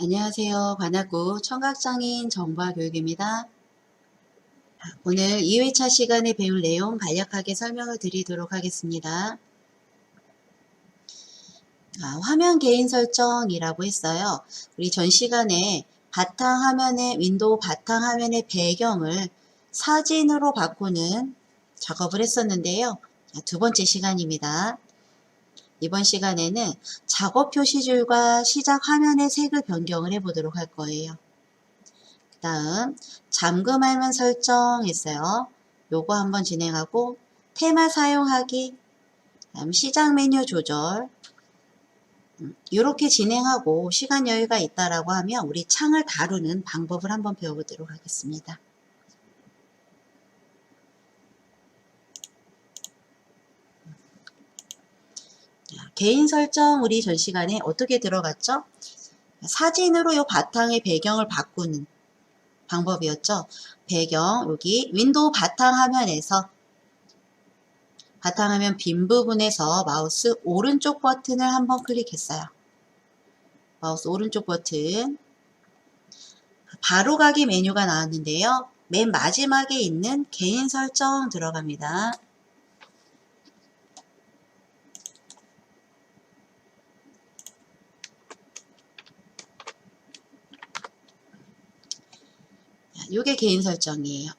안녕하세요. 관악구 청각장애인 정보교육입니다. 오늘 2회차 시간에 배울 내용 간략하게 설명을 드리도록 하겠습니다. 화면 개인 설정이라고 했어요. 우리 전 시간에 윈도우 바탕화면의 배경을 사진으로 바꾸는 작업을 했었는데요. 두 번째 시간입니다. 이번 시간에는 작업 표시줄과 시작 화면의 색을 변경을 해보도록 할 거예요. 그 다음 잠금 화면 설정 했어요. 요거 한번 진행하고 테마 사용하기, 다음 시작 메뉴 조절 이렇게 진행하고 시간 여유가 있다라고 하면 우리 창을 다루는 방법을 한번 배워보도록 하겠습니다. 개인 설정 우리 전 시간에 어떻게 들어갔죠? 사진으로 요 바탕의 배경을 바꾸는 방법이었죠. 배경 여기 윈도우 바탕화면에서 바탕화면 빈 부분에서 마우스 오른쪽 버튼을 한번 클릭했어요. 마우스 오른쪽 버튼 바로가기 메뉴가 나왔는데요. 맨 마지막에 있는 개인 설정 들어갑니다. 이게 개인 설정이에요.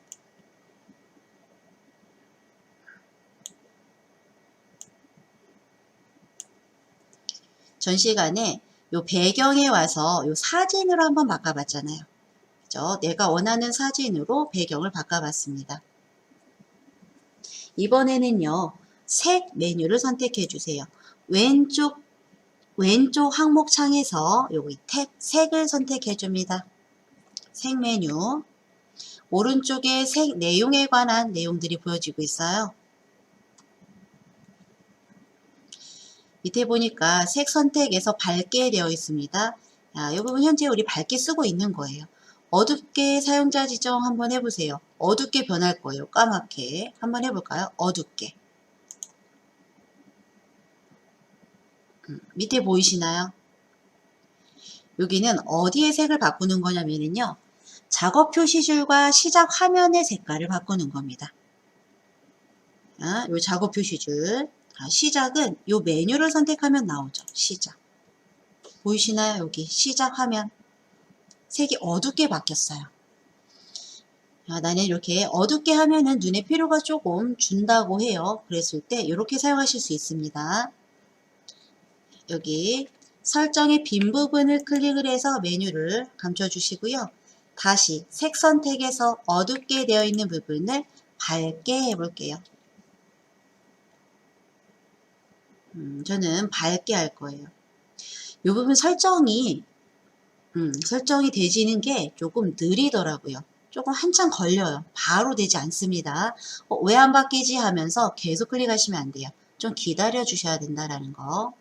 전 시간에 요 배경에 와서 요 사진으로 한번 바꿔봤잖아요. 그죠? 내가 원하는 사진으로 배경을 바꿔봤습니다. 이번에는요, 색 메뉴를 선택해 주세요. 왼쪽 항목 창에서 여기 탭 색을 선택해 줍니다. 색 메뉴. 오른쪽에 색 내용에 관한 내용들이 보여지고 있어요. 밑에 보니까 색 선택에서 밝게 되어 있습니다. 이 부분 현재 우리 밝게 쓰고 있는 거예요. 어둡게 사용자 지정 한번 해보세요. 어둡게 변할 거예요. 까맣게. 한번 해볼까요? 어둡게. 밑에 보이시나요? 여기는 어디에 색을 바꾸는 거냐면요. 작업 표시줄과 시작 화면의 색깔을 바꾸는 겁니다. 요 작업 표시줄. 시작은 요 메뉴를 선택하면 나오죠. 시작. 보이시나요? 여기 시작 화면. 색이 어둡게 바뀌었어요. 나는 이렇게 어둡게 하면은 눈에 피로가 조금 준다고 해요. 그랬을 때 이렇게 사용하실 수 있습니다. 여기 설정의 빈 부분을 클릭을 해서 메뉴를 감춰주시고요. 다시 색 선택에서 어둡게 되어 있는 부분을 밝게 해볼게요. 저는 밝게 할 거예요. 이 부분 설정이 되지는 게 조금 느리더라고요. 조금 한참 걸려요. 바로 되지 않습니다. 왜 안 바뀌지 하면서 계속 클릭하시면 안 돼요. 좀 기다려 주셔야 된다라는 거.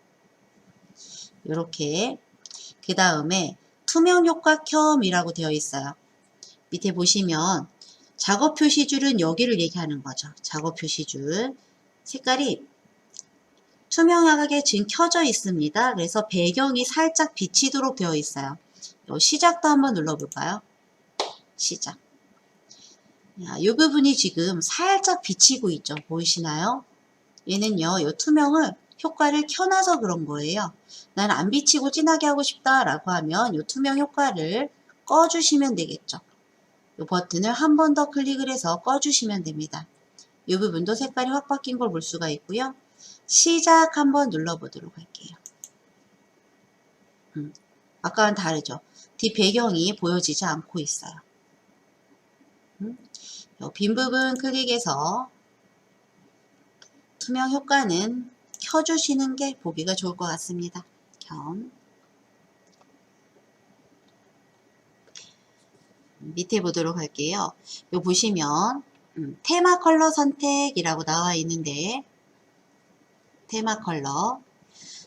이렇게 그 다음에 투명 효과 켬이라고 되어 있어요. 밑에 보시면 작업 표시줄은 여기를 얘기하는 거죠. 작업 표시줄 색깔이 투명하게 지금 켜져 있습니다. 그래서 배경이 살짝 비치도록 되어 있어요. 시작도 한번 눌러볼까요? 시작. 이 부분이 지금 살짝 비치고 있죠. 보이시나요? 얘는요, 이 투명을 효과를 켜놔서 그런 거예요. 난 안 비치고 진하게 하고 싶다라고 하면 이 투명 효과를 꺼주시면 되겠죠. 이 버튼을 한 번 더 클릭을 해서 꺼주시면 됩니다. 이 부분도 색깔이 확 바뀐 걸 볼 수가 있고요. 시작 한번 눌러보도록 할게요. 아까와는 다르죠. 뒷 배경이 보여지지 않고 있어요. 빈 부분 클릭해서 투명 효과는 켜주시는 게 보기가 좋을 것 같습니다. 밑에 보도록 할게요. 요 보시면 테마 컬러 선택이라고 나와 있는데 테마 컬러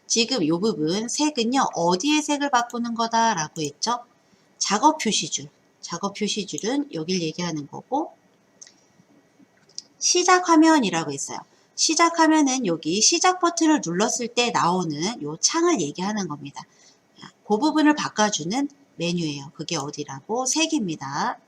지금 요 부분 색은요 어디에 색을 바꾸는 거다 라고 했죠. 작업 표시줄 작업 표시줄은 여길 얘기하는 거고 시작 화면이라고 했어요. 시작 화면은 여기 시작 버튼을 눌렀을 때 나오는 요 창을 얘기하는 겁니다. 그 부분을 바꿔주는 메뉴예요. 그게 어디라고? 색입니다.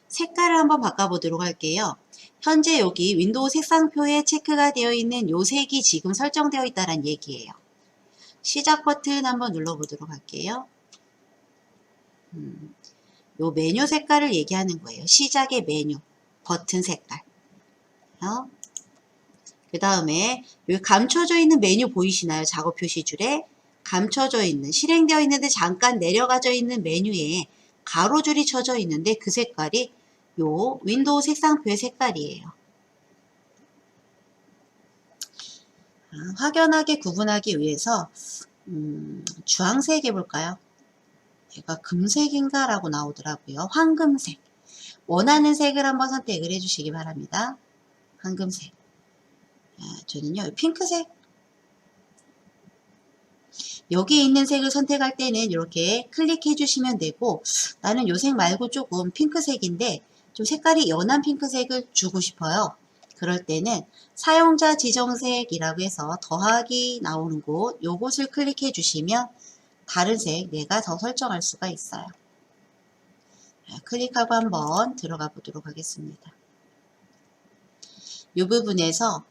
색깔을 한번 바꿔보도록 할게요. 현재 여기 윈도우 색상표에 체크가 되어 있는 요 색이 지금 설정되어 있다는 얘기예요. 시작 버튼 한번 눌러보도록 할게요. 요 메뉴 색깔을 얘기하는 거예요. 시작의 메뉴, 버튼 색깔. 그 다음에 여기 감춰져 있는 메뉴 보이시나요? 작업 표시줄에 감춰져 있는, 실행되어 있는데 잠깐 내려가져 있는 메뉴에 가로줄이 쳐져 있는데 그 색깔이 요 윈도우 색상표의 색깔이에요. 확연하게 구분하기 위해서 주황색 해볼까요? 얘가 금색인가 라고 나오더라고요. 황금색. 원하는 색을 한번 선택을 해주시기 바랍니다. 황금색. 저는요 핑크색. 여기에 있는 색을 선택할 때는 이렇게 클릭해 주시면 되고, 나는 요 색 말고 조금 핑크색인데 좀 색깔이 연한 핑크색을 주고 싶어요. 그럴 때는 사용자 지정색이라고 해서 더하기 나오는 곳, 요곳을 클릭해 주시면 다른 색 내가 더 설정할 수가 있어요. 클릭하고 한번 들어가 보도록 하겠습니다. 이 부분에서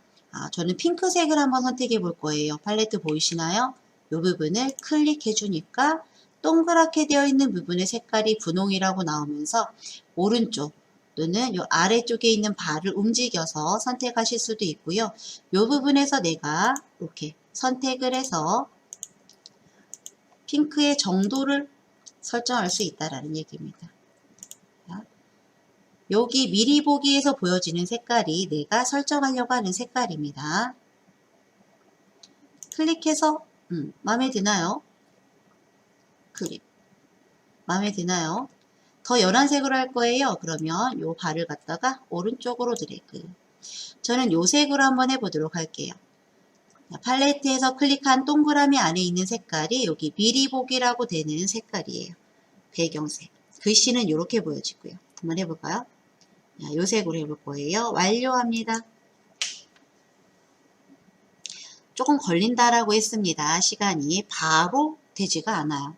저는 핑크색을 한번 선택해 볼 거예요. 팔레트 보이시나요? 이 부분을 클릭해 주니까 동그랗게 되어 있는 부분의 색깔이 분홍이라고 나오면서 오른쪽 또는 이 아래쪽에 있는 바를 움직여서 선택하실 수도 있고요. 이 부분에서 내가 이렇게 선택을 해서 핑크의 정도를 설정할 수 있다는 얘기입니다. 여기 미리 보기에서 보여지는 색깔이 내가 설정하려고 하는 색깔입니다. 클릭해서 마음에 드나요? 클릭. 마음에 드나요? 더 연한 색으로 할 거예요. 그러면 요 바를 갖다가 오른쪽으로 드래그. 저는 요 색으로 한번 해보도록 할게요. 팔레트에서 클릭한 동그라미 안에 있는 색깔이 여기 미리 보기라고 되는 색깔이에요. 배경색. 글씨는 이렇게 보여지고요. 한번 해볼까요? 요 색으로 해볼 거예요. 완료합니다. 조금 걸린다라고 했습니다. 시간이 바로 되지가 않아요.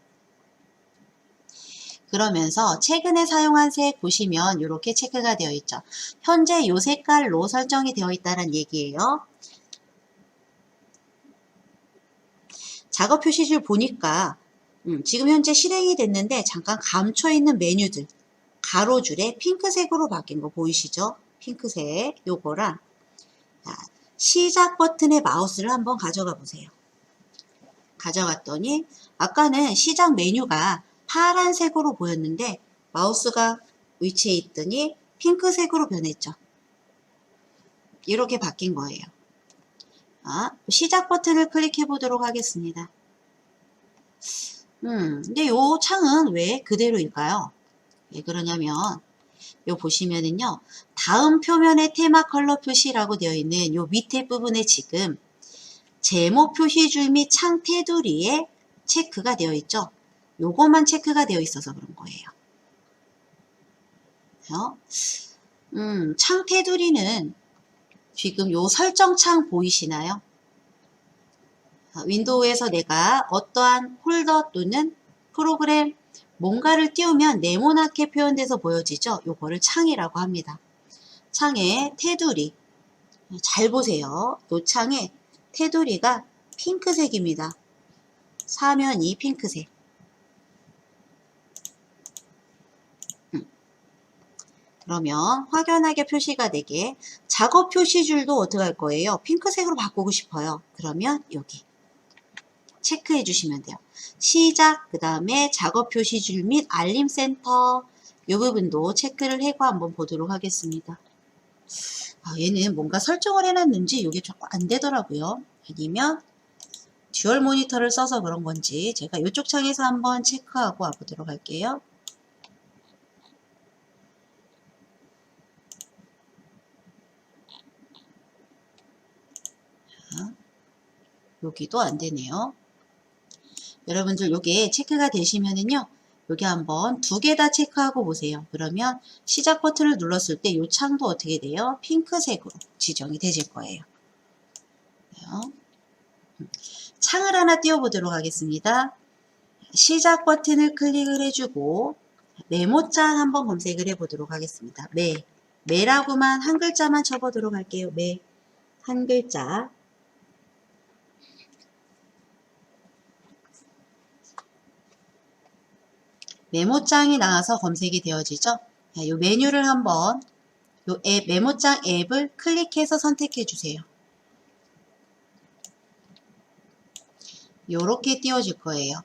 그러면서 최근에 사용한 색 보시면 이렇게 체크가 되어 있죠. 현재 이 색깔로 설정이 되어 있다는 얘기예요. 작업 표시줄 보니까 지금 현재 실행이 됐는데 잠깐 감춰 있는 메뉴들 가로줄에 핑크색으로 바뀐 거 보이시죠? 핑크색 요거랑 시작 버튼의 마우스를 한번 가져가 보세요. 가져갔더니 아까는 시작 메뉴가 파란색으로 보였는데 마우스가 위치해 있더니 핑크색으로 변했죠. 이렇게 바뀐 거예요. 시작 버튼을 클릭해 보도록 하겠습니다. 근데 요 창은 왜 그대로일까요? 왜 그러냐면 요 보시면은요 다음 표면의 테마 컬러 표시라고 되어 있는 요 밑에 부분에 지금 제목 표시줄 및 창 테두리에 체크가 되어 있죠. 요것만 체크가 되어 있어서 그런 거예요. 창 테두리는 지금 요 설정 창 보이시나요? 윈도우에서 내가 어떠한 폴더 또는 프로그램 뭔가를 띄우면 네모나게 표현돼서 보여지죠. 요거를 창이라고 합니다. 창의 테두리 잘 보세요. 요 창의 테두리가 핑크색입니다. 사면이 핑크색. 그러면 확연하게 표시가 되게 작업 표시줄도 어떻게 할 거예요? 핑크색으로 바꾸고 싶어요. 그러면 여기 체크해 주시면 돼요. 시작, 그 다음에 작업 표시줄 및 알림 센터 이 부분도 체크를 해고 한번 보도록 하겠습니다. 얘는 뭔가 설정을 해놨는지 이게 자꾸 안 되더라고요. 아니면 듀얼 모니터를 써서 그런 건지 제가 이쪽 창에서 한번 체크하고 와보도록 할게요. 여기도 안 되네요. 여러분들 요게 체크가 되시면은요. 여기 한번 두 개 다 체크하고 보세요. 그러면 시작 버튼을 눌렀을 때 이 창도 어떻게 돼요? 핑크색으로 지정이 되실 거예요. 창을 하나 띄워보도록 하겠습니다. 시작 버튼을 클릭을 해주고 메모장 한번 검색을 해보도록 하겠습니다. 매라고만 한 글자만 쳐보도록 할게요. 매 한 글자. 메모장이 나와서 검색이 되어지죠. 이 메뉴를 한번 요 앱, 메모장 앱을 클릭해서 선택해 주세요. 요렇게 띄워질 거예요.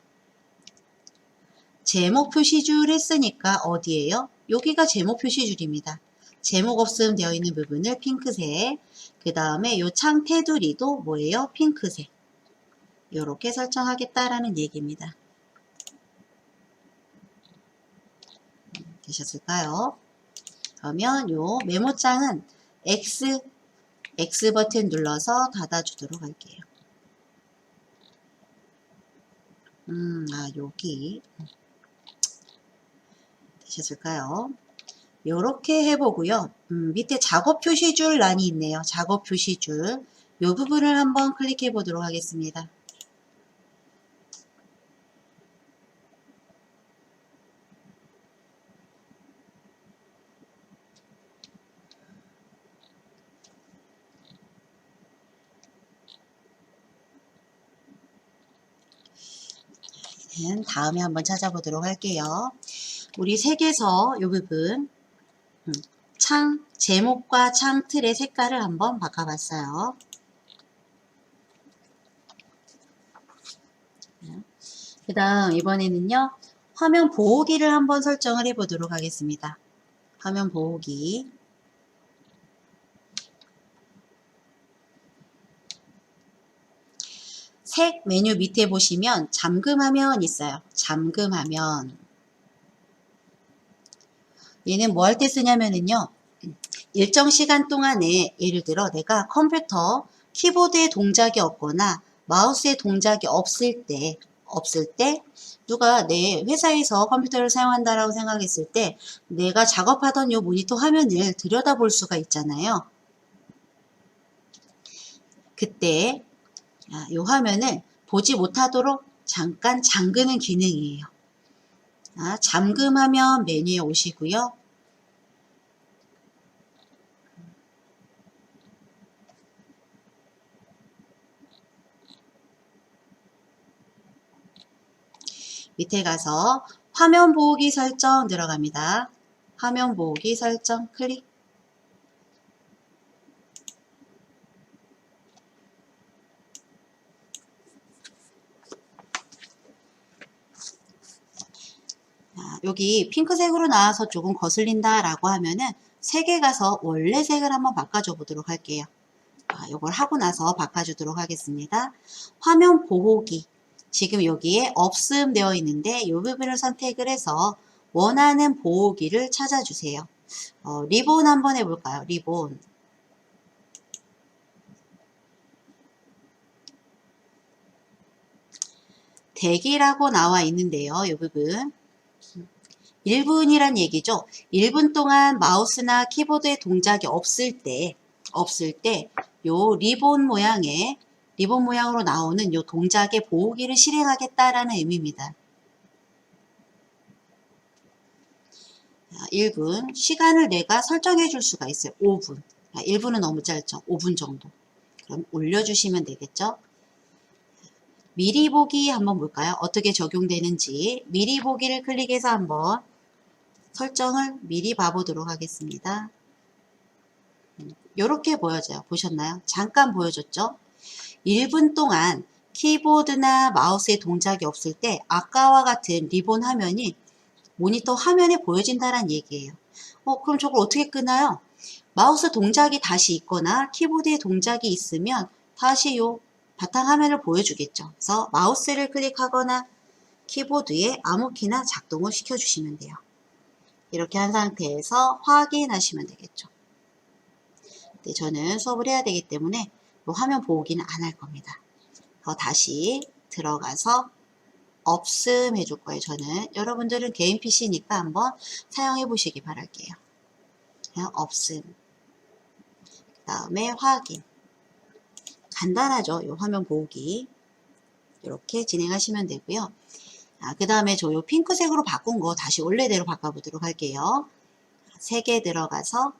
제목 표시줄 했으니까 어디예요? 여기가 제목 표시줄입니다. 제목 없음 되어 있는 부분을 핑크색, 그 다음에 요 창 테두리도 뭐예요? 핑크색. 요렇게 설정하겠다라는 얘기입니다. 되셨을까요? 그러면 요 메모장은 X 버튼 눌러서 닫아주도록 할게요. 여기 되셨을까요? 요렇게 해보고요. 밑에 작업 표시줄 란이 있네요. 작업 표시줄. 요 부분을 한번 클릭해 보도록 하겠습니다. 다음에 한번 찾아보도록 할게요. 우리 색에서 이 부분 창 제목과 창 틀의 색깔을 한번 바꿔봤어요. 그 다음 이번에는요. 화면 보호기를 한번 설정을 해보도록 하겠습니다. 화면 보호기. 색 메뉴 밑에 보시면 잠금화면 있어요. 잠금화면. 얘는 뭐 할 때 쓰냐면은요. 일정 시간 동안에 예를 들어 내가 컴퓨터 키보드에 동작이 없거나 마우스에 동작이 없을 때 누가 내 회사에서 컴퓨터를 사용한다라고 생각했을 때 내가 작업하던 요 모니터 화면을 들여다볼 수가 있잖아요. 그때 이 화면을 보지 못하도록 잠깐 잠그는 기능이에요. 잠금화면 메뉴에 오시고요. 밑에 가서 화면 보호기 설정 들어갑니다. 화면 보호기 설정 클릭. 여기 핑크색으로 나와서 조금 거슬린다 라고 하면은 색에 가서 원래 색을 한번 바꿔줘 보도록 할게요. 요걸 하고 나서 바꿔주도록 하겠습니다. 화면 보호기. 지금 여기에 없음 되어 있는데 이 부분을 선택을 해서 원하는 보호기를 찾아주세요. 리본 한번 해볼까요? 리본. 대기라고 나와 있는데요. 이 부분. 1분이란 얘기죠. 1분 동안 마우스나 키보드에 동작이 없을 때 요 리본 모양으로 나오는 요 동작의 보호기를 실행하겠다라는 의미입니다. 1분 시간을 내가 설정해 줄 수가 있어요. 5분. 1분은 너무 짧죠. 5분 정도. 그럼 올려주시면 되겠죠. 미리 보기 한번 볼까요? 어떻게 적용되는지 미리 보기를 클릭해서 한번 설정을 미리 봐보도록 하겠습니다. 이렇게 보여져요. 보셨나요? 잠깐 보여줬죠? 1분 동안 키보드나 마우스에 동작이 없을 때 아까와 같은 리본 화면이 모니터 화면에 보여진다는 얘기예요. 그럼 저걸 어떻게 끄나요? 마우스 동작이 다시 있거나 키보드에 동작이 있으면 다시 요 바탕화면을 보여주겠죠. 그래서 마우스를 클릭하거나 키보드에 아무 키나 작동을 시켜주시면 돼요. 이렇게 한 상태에서 확인하시면 되겠죠. 근데 저는 수업을 해야 되기 때문에 화면 보호기는 안 할 겁니다. 다시 들어가서 없음 해줄 거예요. 저는 여러분들은 개인 PC니까 한번 사용해 보시기 바랄게요. 그냥 없음. 그 다음에 확인. 간단하죠. 요 화면 보기. 이렇게 진행하시면 되고요. 그 다음에 저 요 핑크색으로 바꾼 거 다시 원래대로 바꿔보도록 할게요. 색에 들어가서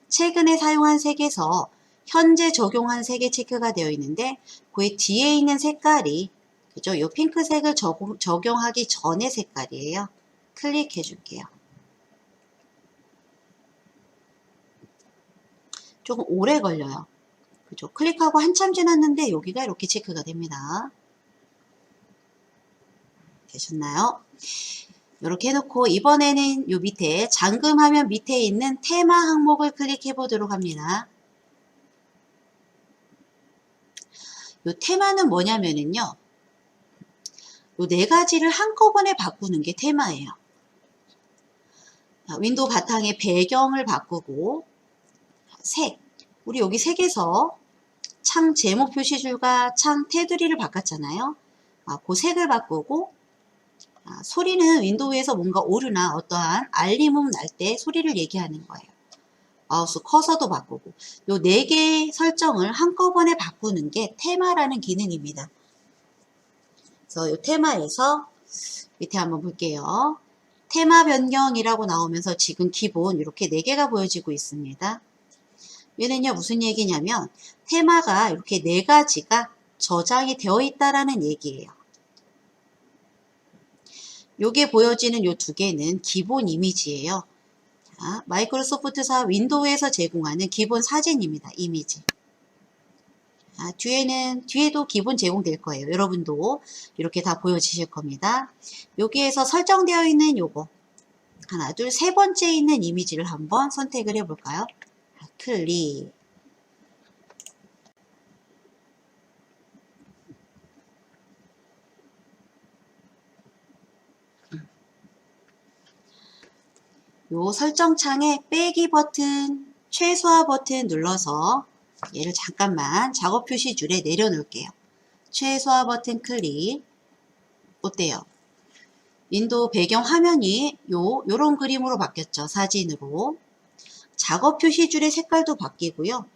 최근에 사용한 색에서 현재 적용한 색이 체크가 되어 있는데 그 뒤에 있는 색깔이 그죠? 요 핑크색을 적용하기 전의 색깔이에요. 클릭해 줄게요. 조금 오래 걸려요. 그죠? 클릭하고 한참 지났는데 여기가 이렇게 체크가 됩니다. 되셨나요? 이렇게 해놓고 이번에는 요 밑에 잠금 화면 밑에 있는 테마 항목을 클릭해 보도록 합니다. 요 테마는 뭐냐면은요. 요 네 가지를 한꺼번에 바꾸는 게 테마예요. 윈도우 바탕의 배경을 바꾸고 색, 우리 여기 색에서 창 제목 표시줄과 창 테두리를 바꿨잖아요. 그 색을 바꾸고 소리는 윈도우에서 뭔가 오류나 어떠한 알림음 날 때 소리를 얘기하는 거예요. 마우스 커서도 바꾸고 요 4개의 설정을 한꺼번에 바꾸는 게 테마라는 기능입니다. 그래서 요 테마에서 밑에 한번 볼게요. 테마 변경이라고 나오면서 지금 기본 이렇게 4개가 보여지고 있습니다. 얘는요 무슨 얘기냐면 테마가 이렇게 4가지가 저장이 되어 있다라는 얘기예요. 요게 보여지는 요 2개는 기본 이미지예요. 자, 마이크로소프트사 윈도우에서 제공하는 기본 사진입니다. 이미지. 뒤에도 기본 제공될 거예요. 여러분도 이렇게 다 보여지실 겁니다. 여기에서 설정되어 있는 요거 하나, 둘, 세 번째 있는 이미지를 한번 선택을 해볼까요? 클릭. 요 설정창에 빼기 버튼, 최소화 버튼 눌러서 얘를 잠깐만 작업 표시줄에 내려놓을게요. 최소화 버튼 클릭. 어때요? 윈도우 배경 화면이 요런 그림으로 바뀌었죠. 사진으로. 작업 표시줄의 색깔도 바뀌고요.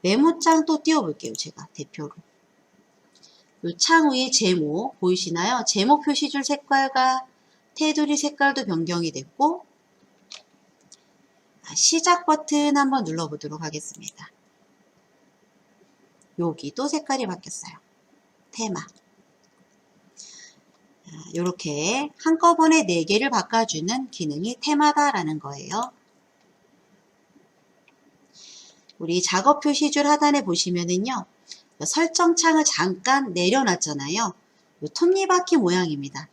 메모장 또 띄워볼게요. 제가 대표로. 요 창 위에 제목 보이시나요? 제목 표시줄 색깔과 테두리 색깔도 변경이 됐고 시작 버튼 한번 눌러보도록 하겠습니다. 여기도 색깔이 바뀌었어요. 테마. 이렇게 한꺼번에 4개를 바꿔주는 기능이 테마다라는 거예요. 우리 작업 표시줄 하단에 보시면은요. 설정창을 잠깐 내려놨잖아요. 요 톱니바퀴 모양입니다.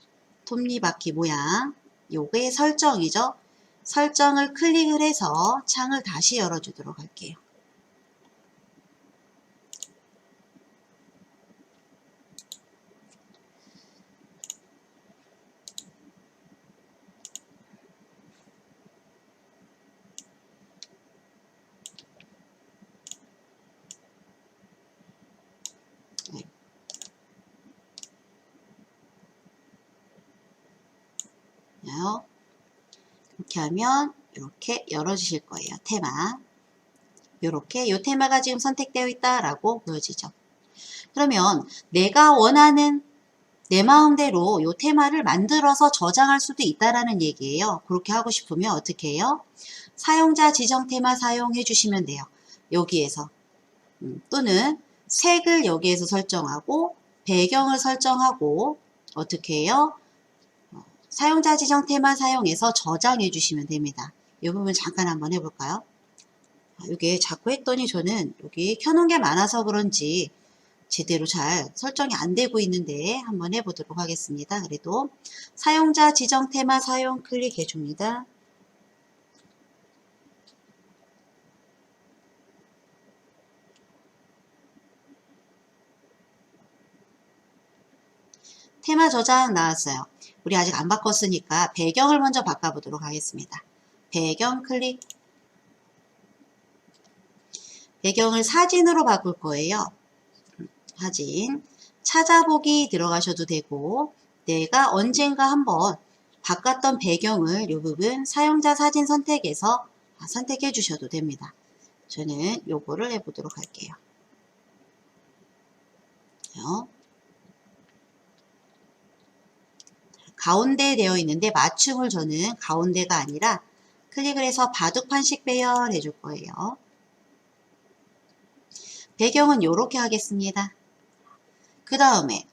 톱니바퀴 모양. 요게 설정이죠. 설정을 클릭을 해서 창을 다시 열어주도록 할게요. 이렇게 하면 이렇게 열어주실 거예요. 테마. 이렇게 이 테마가 지금 선택되어 있다라고 보여지죠. 그러면 내가 원하는 내 마음대로 이 테마를 만들어서 저장할 수도 있다라는 얘기예요. 그렇게 하고 싶으면 어떻게 해요? 사용자 지정 테마 사용해 주시면 돼요. 여기에서 또는 색을 여기에서 설정하고 배경을 설정하고 어떻게 해요? 사용자 지정 테마 사용해서 저장해 주시면 됩니다. 이 부분 잠깐 한번 해볼까요? 이게 자꾸 했더니 저는 여기 켜놓은 게 많아서 그런지 제대로 잘 설정이 안 되고 있는데 한번 해보도록 하겠습니다. 그래도 사용자 지정 테마 사용 클릭해 줍니다. 테마 저장 나왔어요. 우리 아직 안 바꿨으니까 배경을 먼저 바꿔보도록 하겠습니다. 배경 클릭. 배경을 사진으로 바꿀 거예요. 사진. 찾아보기 들어가셔도 되고 내가 언젠가 한번 바꿨던 배경을 이 부분 사용자 사진 선택에서 선택해 주셔도 됩니다. 저는 요거를 해보도록 할게요. 가운데 되어 있는데 맞춤을 저는 가운데가 아니라 클릭을 해서 바둑판식 배열해 줄 거예요. 배경은 이렇게 하겠습니다. 그 다음에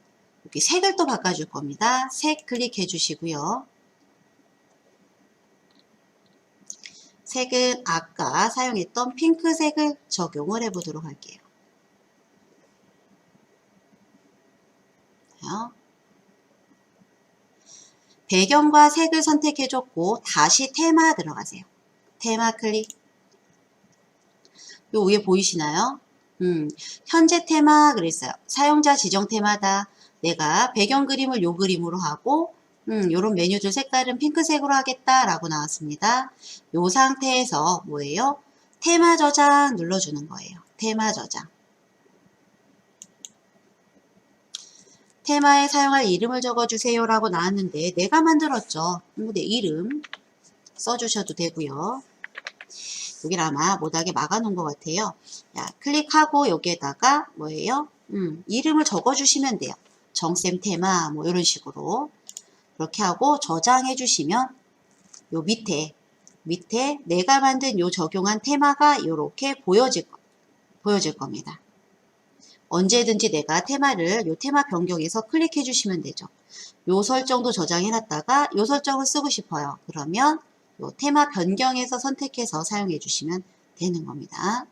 여기 색을 또 바꿔줄 겁니다. 색 클릭해 주시고요. 색은 아까 사용했던 핑크색을 적용을 해 보도록 할게요. 배경과 색을 선택해 줬고 다시 테마 들어가세요. 테마 클릭. 요 위에 보이시나요? 현재 테마 그랬어요. 사용자 지정 테마다. 내가 배경 그림을 요 그림으로 하고 요런 메뉴들 색깔은 핑크색으로 하겠다라고 나왔습니다. 요 상태에서 뭐예요? 테마 저장 눌러주는 거예요. 테마 저장. 테마에 사용할 이름을 적어주세요 라고 나왔는데 내가 만들었죠. 내 이름 써주셔도 되고요. 여기를 아마 못하게 막아놓은 것 같아요. 야, 클릭하고 여기에다가 뭐예요? 이름을 적어주시면 돼요. 정쌤 테마 뭐 이런 식으로 그렇게 하고 저장해 주시면 요 밑에 내가 만든 요 적용한 테마가 이렇게 보여질 겁니다. 언제든지 내가 테마를 요 테마 변경해서 클릭해 주시면 되죠. 요 설정도 저장해 놨다가 요 설정을 쓰고 싶어요. 그러면 요 테마 변경해서 선택해서 사용해 주시면 되는 겁니다.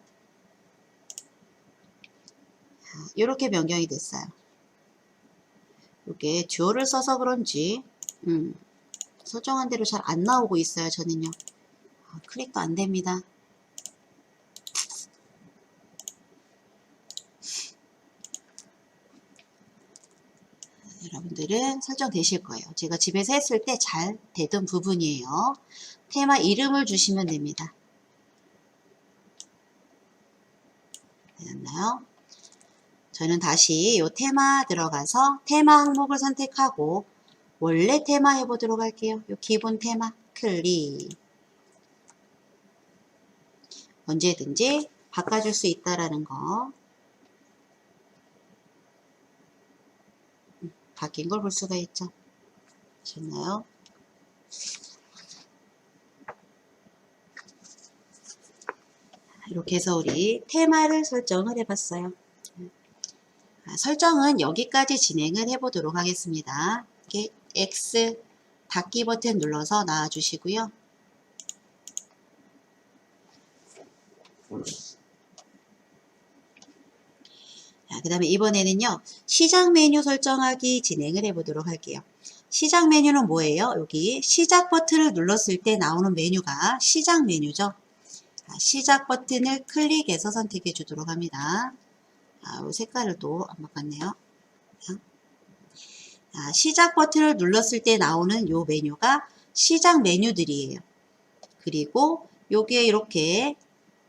이렇게 변경이 됐어요. 이게 듀얼을 써서 그런지 설정한 대로 잘 안 나오고 있어요. 저는요. 클릭도 안 됩니다. 여러분들은 설정되실 거예요. 제가 집에서 했을 때 잘 되던 부분이에요. 테마 이름을 주시면 됩니다. 되셨나요? 저는 다시 이 테마 들어가서 테마 항목을 선택하고 원래 테마 해보도록 할게요. 이 기본 테마 클릭. 언제든지 바꿔줄 수 있다라는 거. 바뀐 걸 볼 수가 있죠. 보셨나요? 이렇게 해서 우리 테마를 설정을 해봤어요. 설정은 여기까지 진행을 해보도록 하겠습니다. 이렇게 X 닫기 버튼 눌러서 놔주시고요. 그 다음에 이번에는요. 시작 메뉴 설정하기 진행을 해보도록 할게요. 시작 메뉴는 뭐예요? 여기 시작 버튼을 눌렀을 때 나오는 메뉴가 시작 메뉴죠. 시작 버튼을 클릭해서 선택해 주도록 합니다. 이 색깔을 또 안 바꿨네요. 시작 버튼을 눌렀을 때 나오는 요 메뉴가 시작 메뉴들이에요. 그리고 여기에 이렇게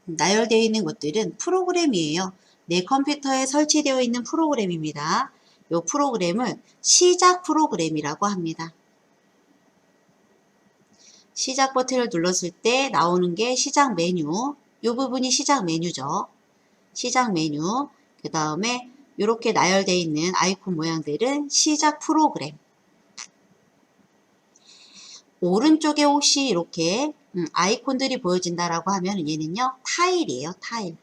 나열되어 있는 것들은 프로그램이에요. 내 컴퓨터에 설치되어 있는 프로그램입니다. 이 프로그램을 시작 프로그램이라고 합니다. 시작 버튼을 눌렀을 때 나오는 게 시작 메뉴. 이 부분이 시작 메뉴죠. 시작 메뉴. 그 다음에 이렇게 나열되어 있는 아이콘 모양들은 시작 프로그램. 오른쪽에 혹시 이렇게 아이콘들이 보여진다라고 하면 얘는요. 타일이에요. 타일.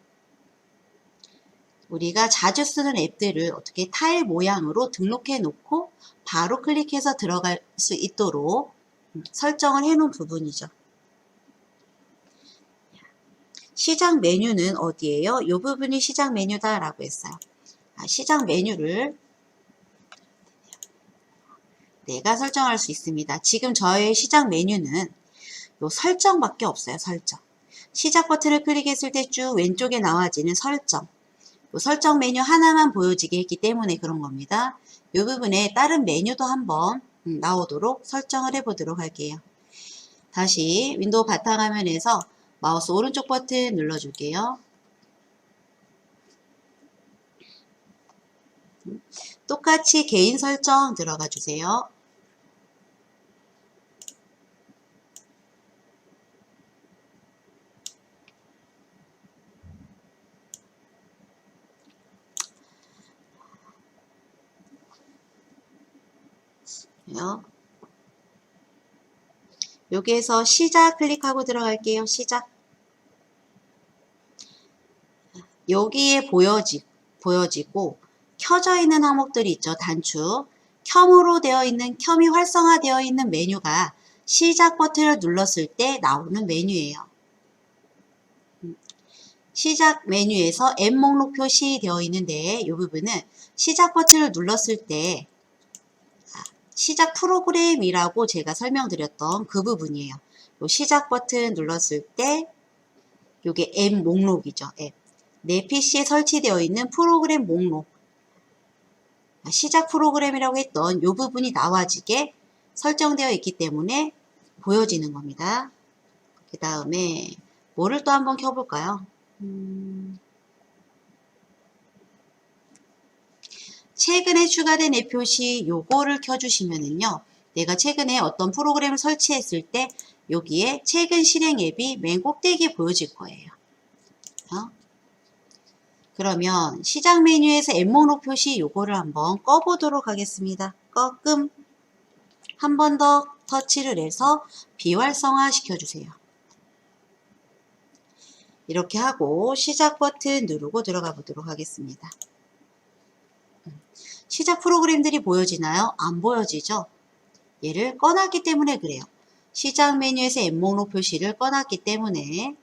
우리가 자주 쓰는 앱들을 어떻게 타일 모양으로 등록해 놓고 바로 클릭해서 들어갈 수 있도록 설정을 해 놓은 부분이죠. 시작 메뉴는 어디예요? 이 부분이 시작 메뉴다 라고 했어요. 시작 메뉴를 내가 설정할 수 있습니다. 지금 저의 시작 메뉴는 요 설정밖에 없어요. 설정. 시작 버튼을 클릭했을 때 쭉 왼쪽에 나와지는 설정. 요 설정 메뉴 하나만 보여지게 했기 때문에 그런 겁니다. 이 부분에 다른 메뉴도 한번 나오도록 설정을 해보도록 할게요. 다시 윈도우 바탕화면에서 마우스 오른쪽 버튼 눌러줄게요. 똑같이 개인 설정 들어가 주세요. 여기에서 시작 클릭하고 들어갈게요. 시작. 여기에 보여지고 켜져 있는 항목들이 있죠. 단축. 켬으로 되어 있는, 켬이 활성화되어 있는 메뉴가 시작 버튼을 눌렀을 때 나오는 메뉴예요. 시작 메뉴에서 앱 목록 표시되어 있는데 이 부분은 시작 버튼을 눌렀을 때 시작 프로그램이라고 제가 설명드렸던 그 부분이에요. 요 시작 버튼 눌렀을 때 이게 앱 목록이죠. 앱. 내 PC에 설치되어 있는 프로그램 목록. 시작 프로그램이라고 했던 이 부분이 나와지게 설정되어 있기 때문에 보여지는 겁니다. 그 다음에 뭐를 또 한번 켜볼까요? 최근에 추가된 앱 표시 요거를 켜주시면은요. 내가 최근에 어떤 프로그램을 설치했을 때 여기에 최근 실행 앱이 맨 꼭대기에 보여질 거예요. 그러면 시작 메뉴에서 앱 목록 표시 요거를 한번 꺼보도록 하겠습니다. 꺼끔 한 번 더 터치를 해서 비활성화 시켜주세요. 이렇게 하고 시작 버튼 누르고 들어가 보도록 하겠습니다. 시작 프로그램들이 보여지나요? 안 보여지죠? 얘를 꺼놨기 때문에 그래요. 시작 메뉴에서 앱 목록 표시를 꺼놨기 때문에.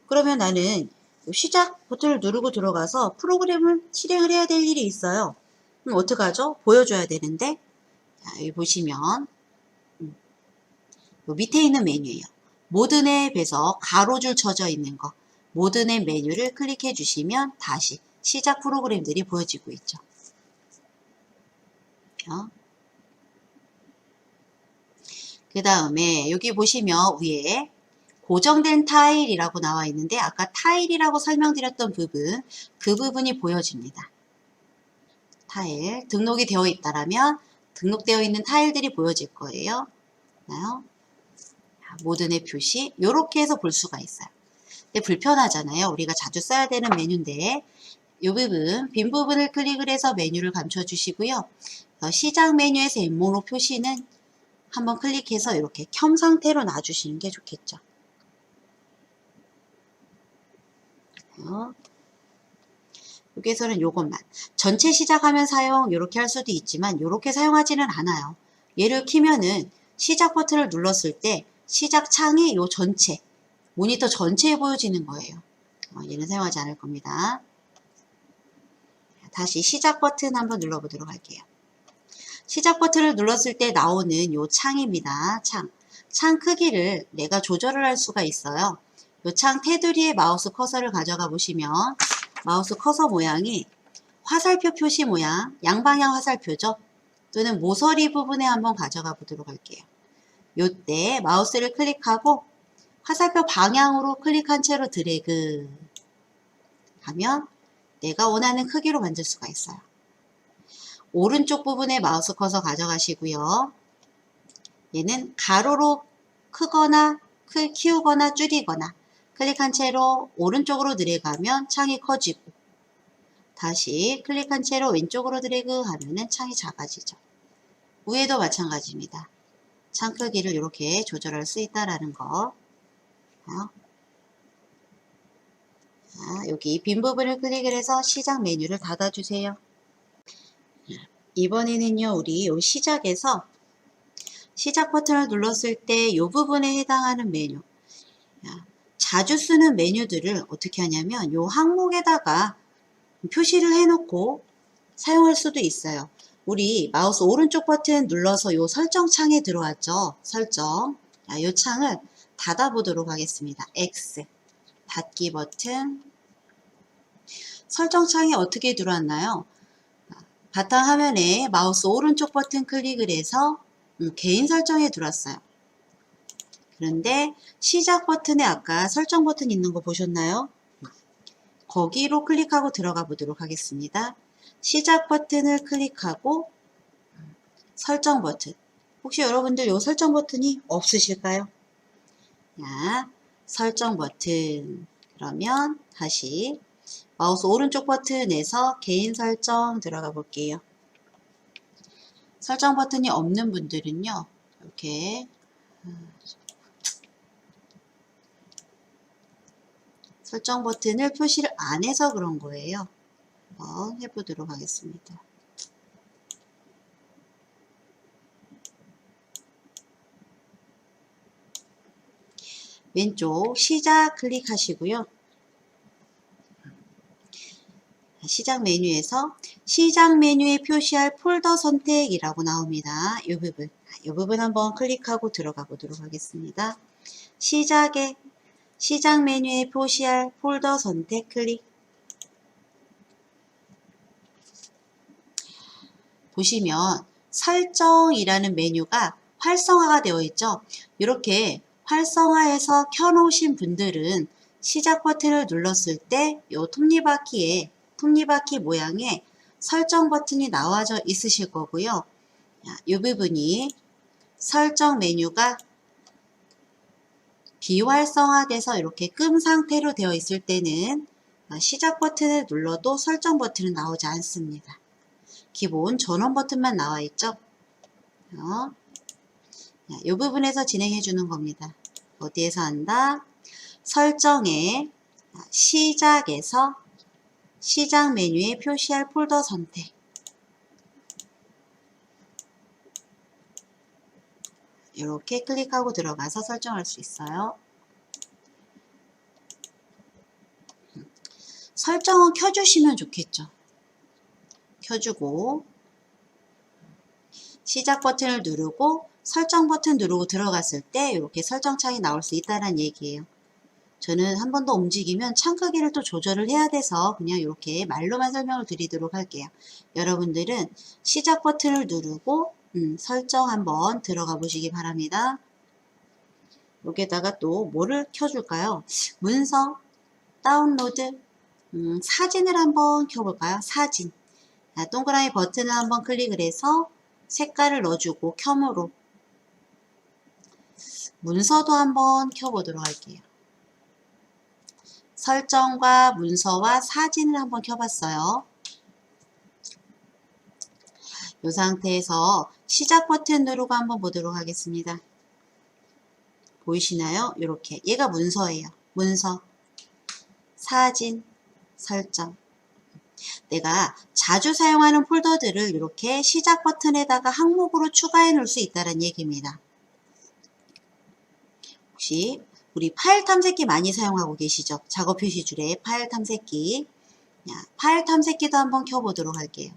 그러면 나는 시작 버튼을 누르고 들어가서 프로그램을 실행을 해야 될 일이 있어요. 그럼 어떡하죠? 보여줘야 되는데. 자, 여기 보시면 밑에 있는 메뉴예요. 모든 앱에서 가로줄 쳐져 있는 거. 모든 앱 메뉴를 클릭해 주시면 다시 시작 프로그램들이 보여지고 있죠. 그 다음에 여기 보시면 위에 고정된 타일이라고 나와 있는데 아까 타일이라고 설명드렸던 부분, 그 부분이 보여집니다. 타일, 등록이 되어 있다라면 등록되어 있는 타일들이 보여질 거예요. 모든 앱 표시, 이렇게 해서 볼 수가 있어요. 근데 불편하잖아요. 우리가 자주 써야 되는 메뉴인데 이 부분, 빈 부분을 클릭을 해서 메뉴를 감춰주시고요. 시작 메뉴에서 앱 목록 표시는 한번 클릭해서 이렇게 켬 상태로 놔주시는 게 좋겠죠. 여기에서는 요것만. 전체 시작하면 사용 이렇게 할 수도 있지만 이렇게 사용하지는 않아요. 얘를 키면은 시작 버튼을 눌렀을 때 시작 창이 요 전체, 모니터 전체에 보여지는 거예요. 얘는 사용하지 않을 겁니다. 다시 시작 버튼 한번 눌러보도록 할게요. 시작 버튼을 눌렀을 때 나오는 요 창입니다. 창 크기를 내가 조절을 할 수가 있어요. 요 창 테두리에 마우스 커서를 가져가 보시면 마우스 커서 모양이 화살표 표시 모양, 양방향 화살표죠. 또는 모서리 부분에 한번 가져가 보도록 할게요. 요때 마우스를 클릭하고 화살표 방향으로 클릭한 채로 드래그 하면 내가 원하는 크기로 만들 수가 있어요. 오른쪽 부분에 마우스 커서 가져가시고요. 얘는 가로로 크거나 키우거나 줄이거나 클릭한 채로 오른쪽으로 드래그하면 창이 커지고 다시 클릭한 채로 왼쪽으로 드래그 하면은 창이 작아지죠. 위에도 마찬가지입니다. 창 크기를 이렇게 조절할 수 있다라는 거. 여기 빈 부분을 클릭을 해서 시작 메뉴를 닫아주세요. 이번에는요, 우리 요 시작에서 시작 버튼을 눌렀을 때 이 부분에 해당하는 메뉴. 자주 쓰는 메뉴들을 어떻게 하냐면 요 항목에다가 표시를 해놓고 사용할 수도 있어요. 우리 마우스 오른쪽 버튼 눌러서 요 설정 창에 들어왔죠. 설정. 요 창을 닫아보도록 하겠습니다. X. 닫기 버튼. 설정 창이 어떻게 들어왔나요? 바탕화면에 마우스 오른쪽 버튼 클릭을 해서 개인 설정에 들어왔어요. 그런데 시작 버튼에 아까 설정 버튼 있는 거 보셨나요? 거기로 클릭하고 들어가 보도록 하겠습니다. 시작 버튼을 클릭하고 설정 버튼. 혹시 여러분들 이 설정 버튼이 없으실까요? 자, 설정 버튼. 그러면 다시 마우스 오른쪽 버튼에서 개인 설정 들어가 볼게요. 설정 버튼이 없는 분들은요, 이렇게 설정 버튼을 표시를 안 해서 그런 거예요. 한번 해보도록 하겠습니다. 왼쪽 시작 클릭하시고요. 시작 메뉴에서 시작 메뉴에 표시할 폴더 선택이라고 나옵니다. 이 부분 한번 클릭하고 들어가 보도록 하겠습니다. 시작 메뉴에 표시할 폴더 선택 클릭. 보시면 설정이라는 메뉴가 활성화가 되어 있죠. 이렇게 활성화해서 켜놓으신 분들은 시작 버튼을 눌렀을 때 이 톱니바퀴 모양의 설정 버튼이 나와져 있으실 거고요. 이 부분이 설정 메뉴가 비활성화돼서 이렇게 끔 상태로 되어 있을 때는 시작 버튼을 눌러도 설정 버튼은 나오지 않습니다. 기본 전원 버튼만 나와 있죠. 이 부분에서 진행해 주는 겁니다. 어디에서 한다? 설정에 시작에서 시작 메뉴에 표시할 폴더 선택. 이렇게 클릭하고 들어가서 설정할 수 있어요. 설정은 켜주시면 좋겠죠. 켜주고 시작 버튼을 누르고 설정 버튼 누르고 들어갔을 때 이렇게 설정창이 나올 수 있다는 얘기예요. 저는 한 번 더 움직이면 창 크기를 또 조절을 해야 돼서 그냥 이렇게 말로만 설명을 드리도록 할게요. 여러분들은 시작 버튼을 누르고 설정 한번 들어가 보시기 바랍니다. 여기에다가 또 뭐를 켜줄까요? 문서, 다운로드, 사진을 한번 켜볼까요? 사진. 동그라미 버튼을 한번 클릭을 해서 색깔을 넣어주고 켬으로 문서도 한번 켜보도록 할게요. 설정과 문서와 사진을 한번 켜봤어요. 이 상태에서 시작 버튼 누르고 한번 보도록 하겠습니다. 보이시나요? 이렇게 얘가 문서예요. 문서, 사진, 설정. 내가 자주 사용하는 폴더들을 이렇게 시작 버튼에다가 항목으로 추가해 놓을 수 있다는 얘기입니다. 혹시 우리 파일 탐색기 많이 사용하고 계시죠? 작업 표시줄에 파일 탐색기. 파일 탐색기도 한번 켜보도록 할게요.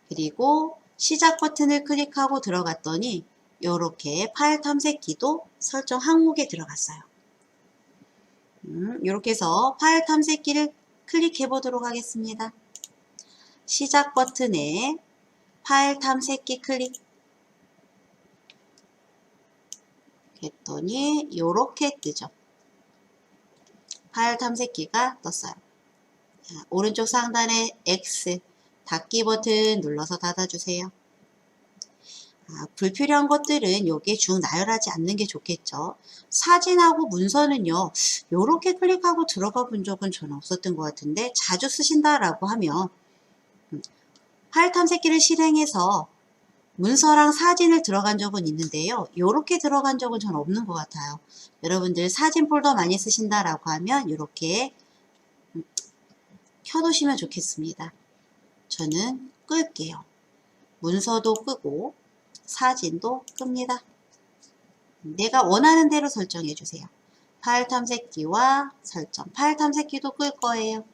그리고 시작 버튼을 클릭하고 들어갔더니 이렇게 파일 탐색기도 설정 항목에 들어갔어요. 이렇게 해서 파일 탐색기를 클릭해 보도록 하겠습니다. 시작 버튼에 파일 탐색기 클릭 했더니 이렇게 뜨죠. 파일 탐색기가 떴어요. 오른쪽 상단에 X 닫기 버튼 눌러서 닫아주세요. 불필요한 것들은 여기에 쭉 나열하지 않는 게 좋겠죠. 사진하고 문서는요, 이렇게 클릭하고 들어가 본 적은 저는 없었던 것 같은데 자주 쓰신다라고 하면 파일 탐색기를 실행해서 문서랑 사진을 들어간 적은 있는데요. 이렇게 들어간 적은 전 없는 것 같아요. 여러분들 사진 폴더 많이 쓰신다라고 하면 이렇게 켜두시면 좋겠습니다. 저는 끌게요. 문서도 끄고 사진도 끕니다. 내가 원하는 대로 설정해 주세요. 파일 탐색기와 설정. 파일 탐색기도 끌 거예요.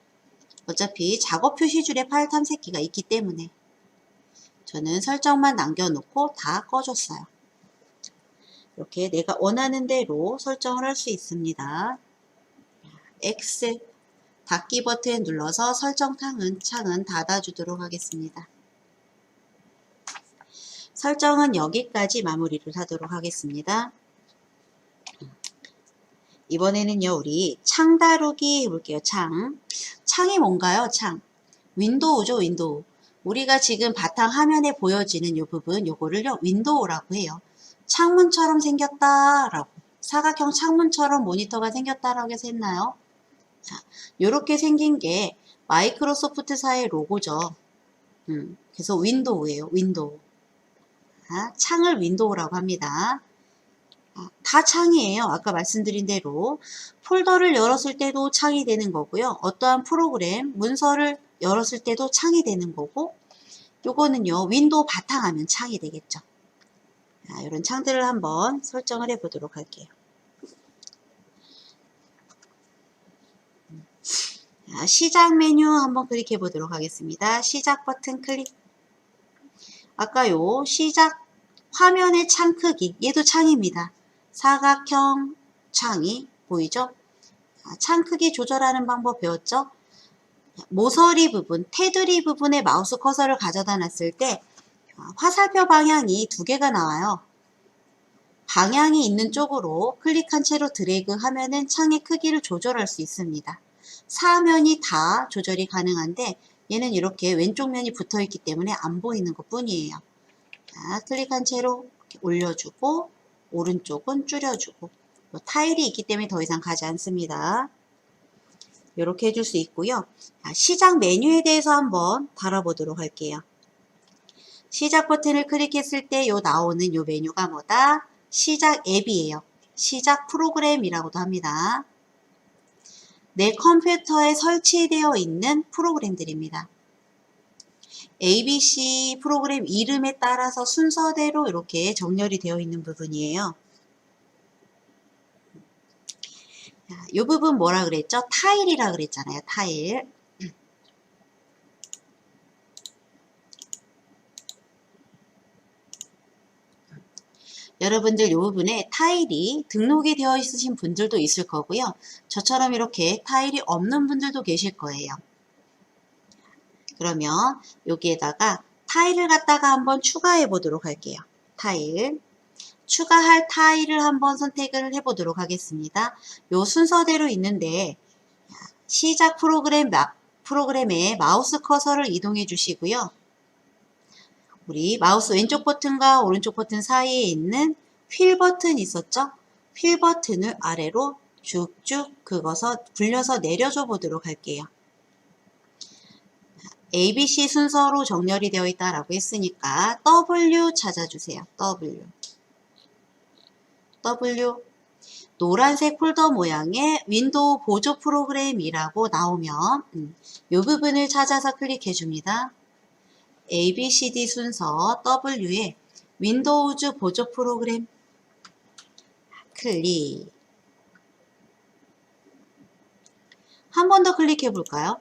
어차피 작업 표시줄에 파일 탐색기가 있기 때문에 저는 설정만 남겨놓고 다 꺼줬어요. 이렇게 내가 원하는 대로 설정을 할 수 있습니다. X 닫기 버튼 눌러서 설정 창은 닫아주도록 하겠습니다. 설정은 여기까지 마무리를 하도록 하겠습니다. 이번에는요, 우리 창 다루기 해볼게요. 창이 뭔가요? 윈도우죠, 윈도우. 우리가 지금 바탕 화면에 보여지는 이 부분, 요거를요, 윈도우라고 해요. 창문처럼 생겼다라고. 사각형 창문처럼 모니터가 생겼다라고 해서 했나요? 자, 요렇게 생긴 게 마이크로소프트사의 로고죠. 그래서 윈도우예요. 윈도우. 창을 윈도우라고 합니다. 다 창이에요. 아까 말씀드린 대로 폴더를 열었을 때도 창이 되는 거고요. 어떠한 프로그램, 문서를 열었을 때도 창이 되는 거고, 요거는요, 윈도우 바탕화면 창이 되겠죠. 이런 창들을 한번 설정을 해 보도록 할게요. 시작 메뉴 한번 클릭해 보도록 하겠습니다. 시작 버튼 클릭. 아까 요 시작 화면의 창 크기, 얘도 창입니다. 사각형 창이 보이죠? 창 크기 조절하는 방법 배웠죠? 모서리 부분, 테두리 부분에 마우스 커서를 가져다 놨을 때 화살표 방향이 두 개가 나와요. 방향이 있는 쪽으로 클릭한 채로 드래그 하면은 창의 크기를 조절할 수 있습니다. 사면이 다 조절이 가능한데 얘는 이렇게 왼쪽 면이 붙어 있기 때문에 안 보이는 것 뿐이에요. 자, 클릭한 채로 이렇게 올려주고 오른쪽은 줄여주고, 타일이 있기 때문에 더 이상 가지 않습니다. 이렇게 해줄 수 있고요. 시작 메뉴에 대해서 한번 다뤄보도록 할게요. 시작 버튼을 클릭했을 때 나오는 요 메뉴가 뭐다? 시작 앱이에요. 시작 프로그램이라고도 합니다. 내 컴퓨터에 설치되어 있는 프로그램들입니다. ABC 프로그램 이름에 따라서 순서대로 이렇게 정렬이 되어 있는 부분이에요. 이 부분 뭐라 그랬죠? 타일이라 그랬잖아요. 타일. 여러분들 이 부분에 타일이 등록이 되어 있으신 분들도 있을 거고요. 저처럼 이렇게 타일이 없는 분들도 계실 거예요. 그러면 여기에다가 타일을 갖다가 한번 추가해 보도록 할게요. 타일. 추가할 타일을 한번 선택을 해 보도록 하겠습니다. 요 순서대로 있는데 시작 프로그램에 마우스 커서를 이동해 주시고요. 우리 마우스 왼쪽 버튼과 오른쪽 버튼 사이에 있는 휠 버튼 있었죠? 휠 버튼을 아래로 쭉쭉 긁어서 굴려서 내려줘 보도록 할게요. ABC 순서로 정렬이 되어 있다라고 했으니까 W 찾아주세요. W. 노란색 폴더 모양의 윈도우 보조 프로그램이라고 나오면 이 부분을 찾아서 클릭해 줍니다. ABCD 순서 W에 윈도우즈 보조 프로그램 클릭. 한 번 더 클릭해 볼까요?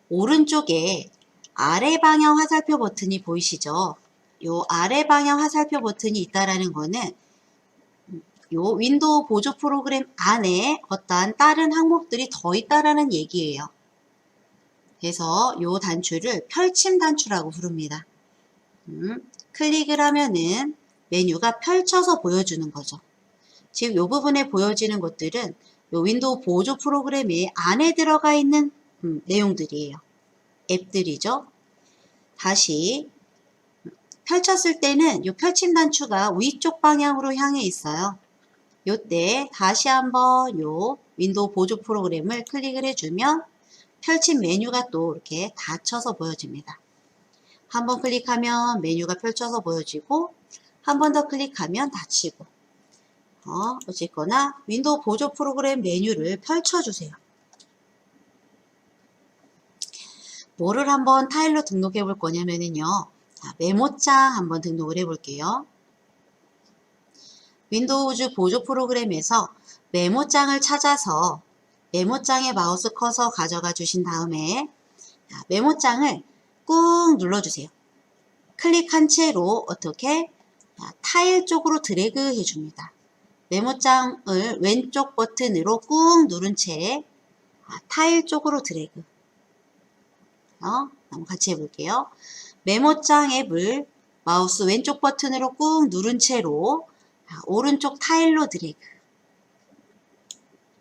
오른쪽에 아래 방향 화살표 버튼이 보이시죠? 요 아래 방향 화살표 버튼이 있다라는 거는 요 윈도우 보조 프로그램 안에 어떠한 다른 항목들이 더 있다라는 얘기예요. 그래서 요 단추를 펼침 단추라고 부릅니다. 클릭을 하면은 메뉴가 펼쳐서 보여주는 거죠. 지금 요 부분에 보여지는 것들은 요 윈도우 보조 프로그램이 안에 들어가 있는 내용들이에요. 앱들이죠. 다시 펼쳤을 때는 요 펼침 단추가 위쪽 방향으로 향해 있어요. 요때 다시 한번 요 윈도우 보조 프로그램을 클릭을 해주면 펼친 메뉴가 또 이렇게 닫혀서 보여집니다. 한 번 클릭하면 메뉴가 펼쳐서 보여지고 한 번 더 클릭하면 닫히고 어쨌거나 윈도우 보조 프로그램 메뉴를 펼쳐주세요. 뭐를 한번 타일로 등록해 볼 거냐면요. 메모장 한번 등록을 해 볼게요. 윈도우즈 보조 프로그램에서 메모장을 찾아서 메모장에 마우스 커서 가져가 주신 다음에 메모장을 꾹 눌러주세요. 클릭한 채로 어떻게 타일 쪽으로 드래그 해줍니다. 메모장을 왼쪽 버튼으로 꾹 누른 채 타일 쪽으로 드래그. 한번 같이 해볼게요. 메모장 앱을 마우스 왼쪽 버튼으로 꾹 누른 채로 오른쪽 타일로 드래그.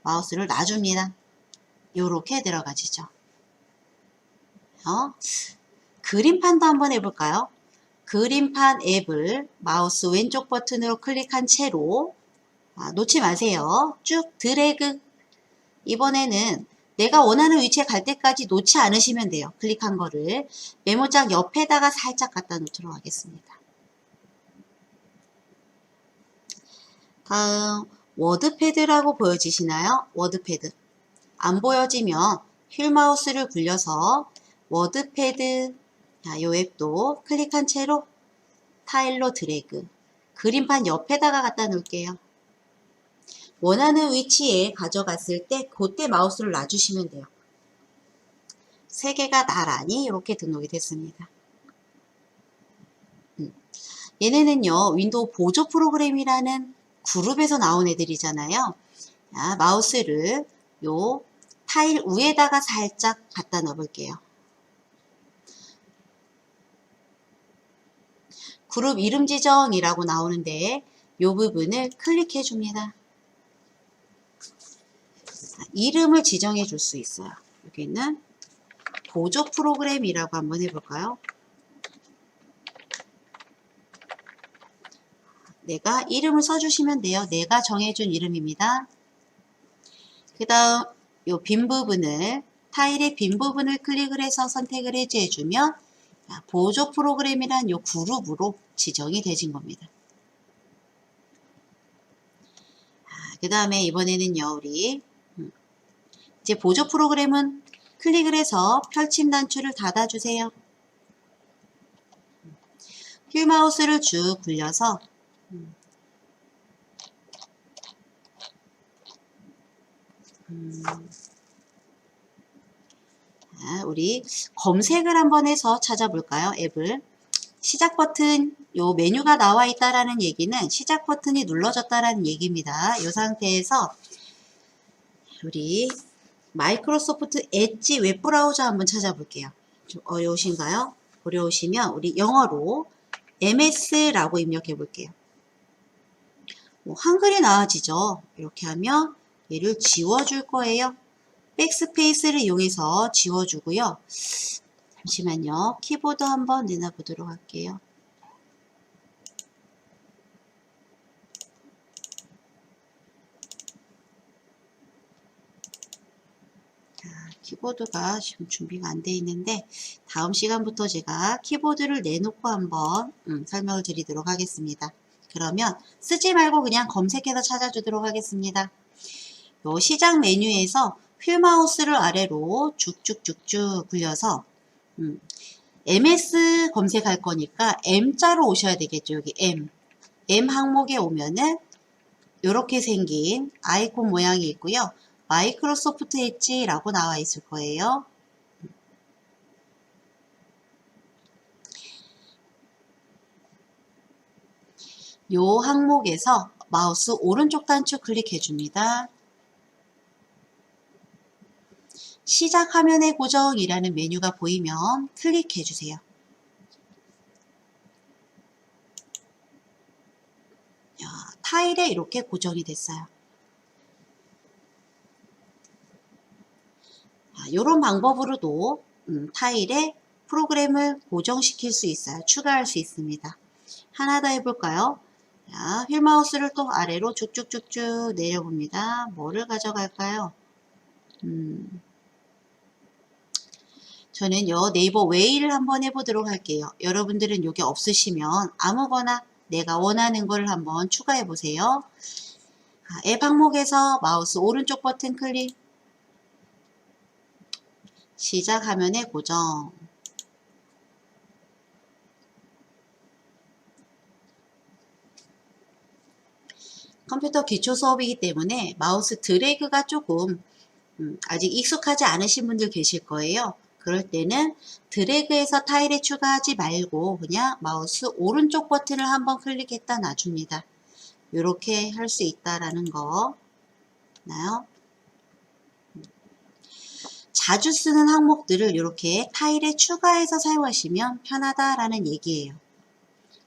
마우스를 놔줍니다. 요렇게 들어가지죠. 그림판도 한번 해볼까요? 그림판 앱을 마우스 왼쪽 버튼으로 클릭한 채로 놓지 마세요. 쭉 드래그. 이번에는 내가 원하는 위치에 갈 때까지 놓지 않으시면 돼요. 클릭한 거를 메모장 옆에다가 살짝 갖다 놓도록 하겠습니다. 다음 워드패드라고 보여지시나요? 워드패드. 안 보여지면 휠 마우스를 굴려서 워드패드, 이 앱도 클릭한 채로 타일로 드래그, 그림판 옆에다가 갖다 놓을게요. 원하는 위치에 가져갔을 때 그때 마우스를 놔주시면 돼요. 세 개가 나란히 이렇게 등록이 됐습니다. 얘네는요, 윈도우 보조 프로그램이라는 그룹에서 나온 애들이잖아요. 자, 마우스를 요 타일 위에다가 살짝 갖다 넣어볼게요. 그룹 이름 지정이라고 나오는데 이 부분을 클릭해 줍니다. 이름을 지정해 줄 수 있어요. 여기는 보조 프로그램이라고 한번 해볼까요? 내가 이름을 써주시면 돼요. 내가 정해준 이름입니다. 그 다음 요 빈 부분을 타일의 빈 부분을 클릭을 해서 선택을 해제해주면 보조 프로그램이란 요 그룹으로 지정이 되진 겁니다. 그 다음에 이번에는요, 우리 이제 보조 프로그램은 클릭을 해서 펼침 단추를 닫아주세요. 휠 마우스를 쭉 굴려서 우리 검색을 한번 해서 찾아볼까요? 앱을. 시작 버튼, 요 메뉴가 나와 있다라는 얘기는 시작 버튼이 눌러졌다라는 얘기입니다. 이 상태에서 우리 마이크로소프트 엣지 웹브라우저 한번 찾아볼게요. 좀 어려우신가요? 어려우시면 우리 영어로 MS라고 입력해 볼게요. 한글이 나와지죠. 이렇게 하면 얘를 지워줄 거예요. 백스페이스를 이용해서 지워주고요. 잠시만요. 키보드 한번 내놔보도록 할게요. 키보드가 지금 준비가 안 돼 있는데 다음 시간부터 제가 키보드를 내놓고 한번 설명을 드리도록 하겠습니다. 그러면 쓰지 말고 그냥 검색해서 찾아주도록 하겠습니다. 요 시작 메뉴에서 휠 마우스를 아래로 쭉쭉쭉쭉 굴려서 MS 검색할 거니까 M자로 오셔야 되겠죠. 여기 M 항목에 오면은 이렇게 생긴 아이콘 모양이 있고요. 마이크로소프트 엣지라고 나와 있을 거예요. 이 항목에서 마우스 오른쪽 단추 클릭해 줍니다. 시작 화면의 고정이라는 메뉴가 보이면 클릭해 주세요. 타일에 이렇게 고정이 됐어요. 이런 방법으로도 타일에 프로그램을 고정시킬 수 있어요. 추가할 수 있습니다. 하나 더 해볼까요? 자, 휠 마우스를 또 아래로 쭉쭉쭉쭉 내려봅니다. 뭐를 가져갈까요? 저는요, 네이버 웨이를 한번 해보도록 할게요. 여러분들은 이게 없으시면 아무거나 내가 원하는 걸 한번 추가해 보세요. 앱 항목에서 마우스 오른쪽 버튼 클릭, 시작 화면에 고정. 컴퓨터 기초 수업이기 때문에 마우스 드래그가 조금 아직 익숙하지 않으신 분들 계실 거예요. 그럴 때는 드래그해서 타일에 추가하지 말고 그냥 마우스 오른쪽 버튼을 한번 클릭했다 놔줍니다. 이렇게 할 수 있다라는 거 나요? 자주 쓰는 항목들을 이렇게 타일에 추가해서 사용하시면 편하다라는 얘기예요.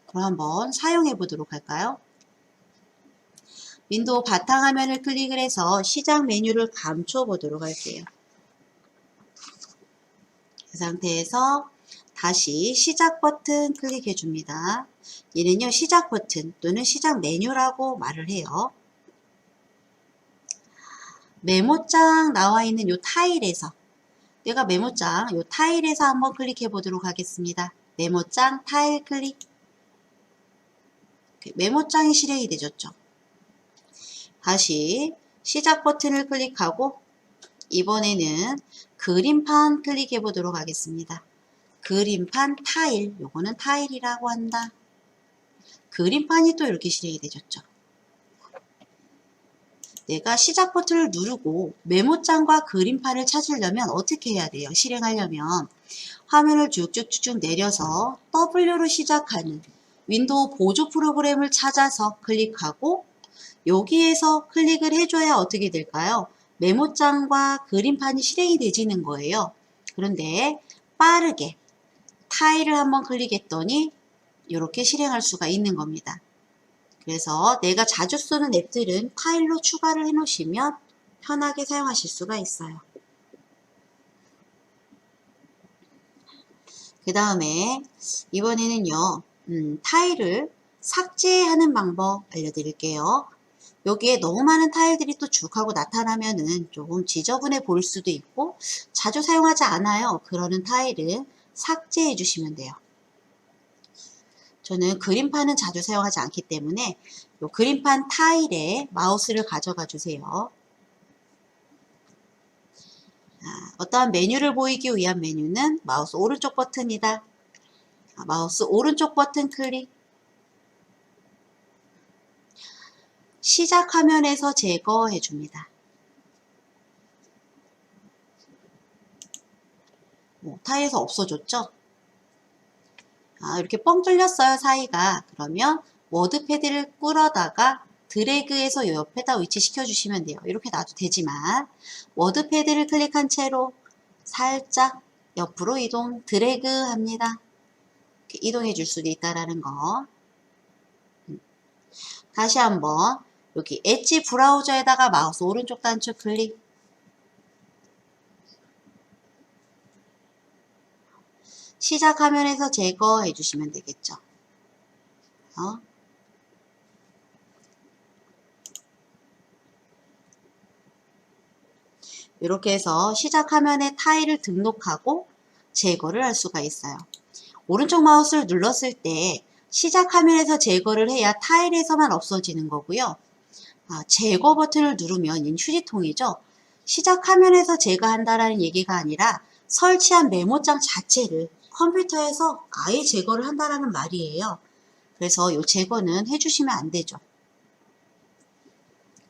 그럼 한번 사용해 보도록 할까요? 윈도우 바탕화면을 클릭을 해서 시작 메뉴를 감춰 보도록 할게요. 그 상태에서 다시 시작 버튼 클릭해 줍니다. 얘는요, 시작 버튼 또는 시작 메뉴라고 말을 해요. 메모장 나와 있는 요 타일에서 내가 메모장 요 타일에서 한번 클릭해 보도록 하겠습니다. 메모장 타일 클릭. 메모장이 실행이 되졌죠. 다시 시작 버튼을 클릭하고 이번에는 그림판 클릭해 보도록 하겠습니다. 그림판 타일, 요거는 타일이라고 한다. 그림판이 또 이렇게 실행이 되졌죠. 내가 시작 버튼을 누르고 메모장과 그림판을 찾으려면 어떻게 해야 돼요? 실행하려면 화면을 쭉쭉쭉 내려서 W로 시작하는 윈도우 보조 프로그램을 찾아서 클릭하고 여기에서 클릭을 해줘야 어떻게 될까요? 메모장과 그림판이 실행이 되지는 거예요. 그런데 빠르게 타일을 한번 클릭했더니 이렇게 실행할 수가 있는 겁니다. 그래서 내가 자주 쓰는 앱들은 타일로 추가를 해 놓으시면 편하게 사용하실 수가 있어요. 그 다음에 이번에는요, 타일을 삭제하는 방법 알려드릴게요. 여기에 너무 많은 타일들이 또 쭉 하고 나타나면은 조금 지저분해 보일 수도 있고 자주 사용하지 않아요. 그러는 타일은 삭제해 주시면 돼요. 저는 그림판은 자주 사용하지 않기 때문에 요 그림판 타일에 마우스를 가져가 주세요. 어떠한 메뉴를 보이기 위한 메뉴는 마우스 오른쪽 버튼이다. 마우스 오른쪽 버튼 클릭. 시작 화면에서 제거해 줍니다. 타일에서 없어졌죠? 이렇게 뻥 뚫렸어요, 사이가. 그러면 워드패드를 끌어다가 드래그해서 옆에다 위치시켜 주시면 돼요. 이렇게 놔도 되지만 워드패드를 클릭한 채로 살짝 옆으로 이동, 드래그 합니다. 이렇게 이동해 줄 수도 있다라는 거. 다시 한번 여기 엣지 브라우저에다가 마우스 오른쪽 단추 클릭. 시작 화면에서 제거해 주시면 되겠죠. 이렇게 해서 시작 화면에 타일을 등록하고 제거를 할 수가 있어요. 오른쪽 마우스를 눌렀을 때 시작 화면에서 제거를 해야 타일에서만 없어지는 거고요. 제거 버튼을 누르면 얘는 휴지통이죠. 시작 화면에서 제거한다라는 얘기가 아니라 설치한 메모장 자체를 컴퓨터에서 아예 제거를 한다라는 말이에요. 그래서 이 제거는 해주시면 안 되죠.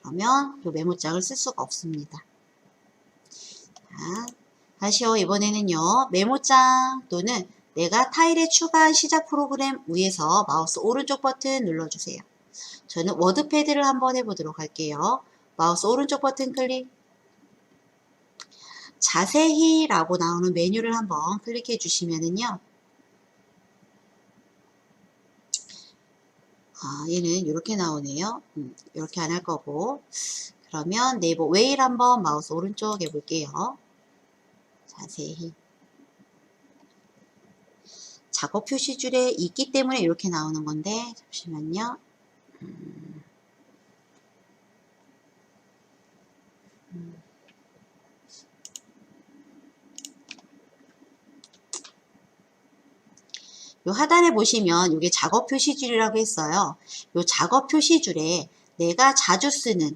그러면 이 메모장을 쓸 수가 없습니다. 다시요. 이번에는요. 메모장 또는 내가 타일에 추가한 시작 프로그램 위에서 마우스 오른쪽 버튼 눌러주세요. 저는 워드패드를 한번 해보도록 할게요. 마우스 오른쪽 버튼 클릭. 자세히 라고 나오는 메뉴를 한번 클릭해 주시면은요. 얘는 이렇게 나오네요. 이렇게 안 할 거고. 그러면 네이버 웨일 한번 마우스 오른쪽 해볼게요. 자세히. 작업 표시줄에 있기 때문에 이렇게 나오는 건데, 잠시만요. 요 하단에 보시면 이게 작업 표시줄이라고 했어요. 요 작업 표시줄에 내가 자주 쓰는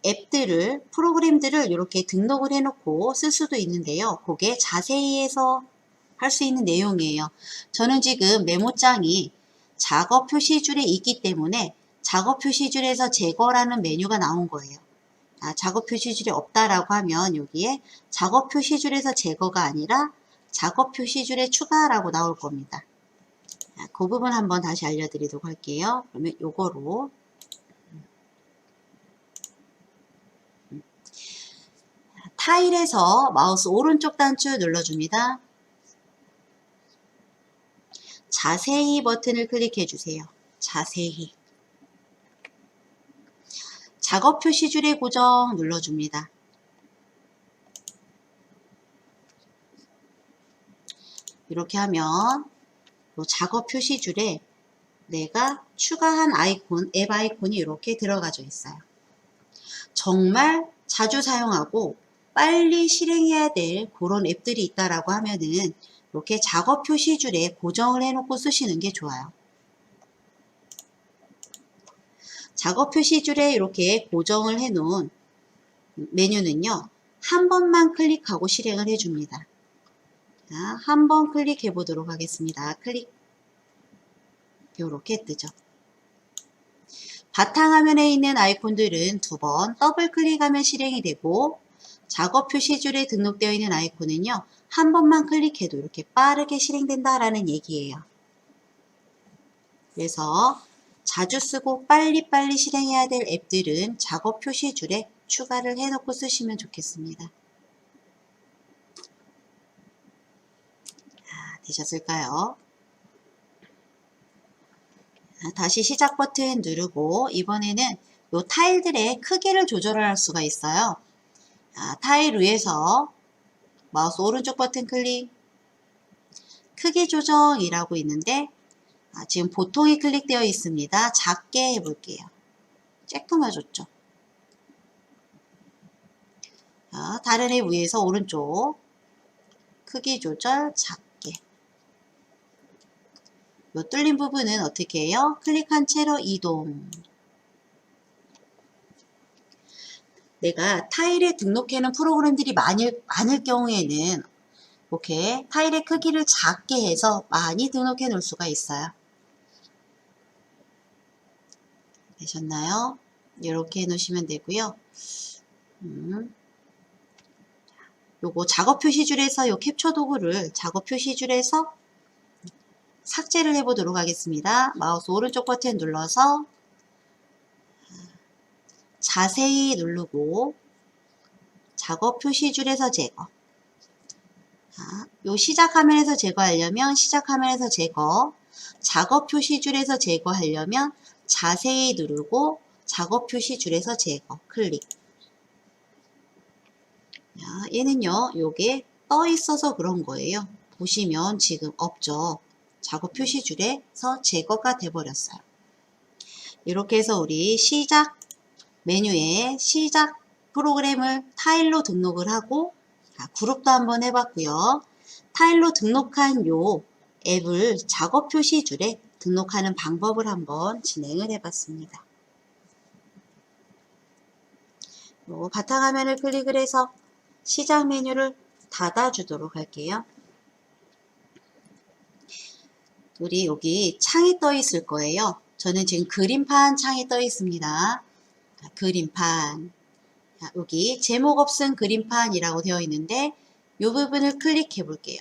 앱들을, 프로그램들을 이렇게 등록을 해놓고 쓸 수도 있는데요. 그게 자세히 해서 할 수 있는 내용이에요. 저는 지금 메모장이 작업 표시줄에 있기 때문에 작업 표시줄에서 제거라는 메뉴가 나온 거예요. 작업 표시줄이 없다라고 하면 여기에 작업 표시줄에서 제거가 아니라 작업 표시줄에 추가라고 나올 겁니다. 그 부분 한번 다시 알려드리도록 할게요. 그러면 요거로 타일에서 마우스 오른쪽 단추 눌러줍니다. 자세히 버튼을 클릭해 주세요. 자세히. 작업 표시줄의 고정 눌러줍니다. 이렇게 하면 작업 표시줄에 내가 추가한 아이콘, 앱 아이콘이 이렇게 들어가져 있어요. 정말 자주 사용하고 빨리 실행해야 될 그런 앱들이 있다라고 하면은 이렇게 작업 표시줄에 고정을 해놓고 쓰시는 게 좋아요. 작업 표시줄에 이렇게 고정을 해놓은 메뉴는요, 한 번만 클릭하고 실행을 해줍니다. 자, 한 번 클릭해 보도록 하겠습니다. 클릭. 이렇게 뜨죠. 바탕화면에 있는 아이콘들은 두 번 더블 클릭하면 실행이 되고, 작업 표시줄에 등록되어 있는 아이콘은요, 한 번만 클릭해도 이렇게 빠르게 실행된다라는 얘기예요. 그래서 자주 쓰고 빨리빨리 실행해야 될 앱들은 작업 표시줄에 추가를 해놓고 쓰시면 좋겠습니다. 되셨을까요? 다시 시작 버튼 누르고 이번에는 이 타일들의 크기를 조절할 수가 있어요. 타일 위에서 마우스 오른쪽 버튼 클릭, 크기 조정이라고 있는데 지금 보통이 클릭되어 있습니다. 작게 해볼게요. 쬐끔해졌죠. 다른 앱 위에서 오른쪽 크기 조절 작게. 이 뚫린 부분은 어떻게 해요? 클릭한 채로 이동. 내가 타일에 등록해놓은 프로그램들이 많을 경우에는 이렇게 타일의 크기를 작게 해서 많이 등록해 놓을 수가 있어요. 되셨나요? 이렇게 해 놓으시면 되고요. 요거 작업 표시줄에서 요 캡처 도구를 작업 표시줄에서 삭제를 해 보도록 하겠습니다. 마우스 오른쪽 버튼 눌러서 자세히 누르고 작업 표시줄에서 제거. 요 시작 화면에서 제거하려면 시작 화면에서 제거, 작업 표시줄에서 제거하려면 자세히 누르고 작업 표시줄에서 제거 클릭. 얘는요, 요게 떠 있어서 그런 거예요. 보시면 지금 없죠. 작업 표시줄에서 제거가 돼 버렸어요. 이렇게 해서 우리 시작 메뉴에 시작 프로그램을 타일로 등록을 하고 그룹도 한번 해봤고요. 타일로 등록한 요 앱을 작업 표시줄에 등록하는 방법을 한번 진행을 해봤습니다. 바탕화면을 클릭을 해서 시작 메뉴를 닫아주도록 할게요. 우리 여기 창이 떠 있을 거예요. 저는 지금 그림판 창이 떠 있습니다. 그림판. 여기 제목 없은 그림판이라고 되어 있는데 이 부분을 클릭해 볼게요.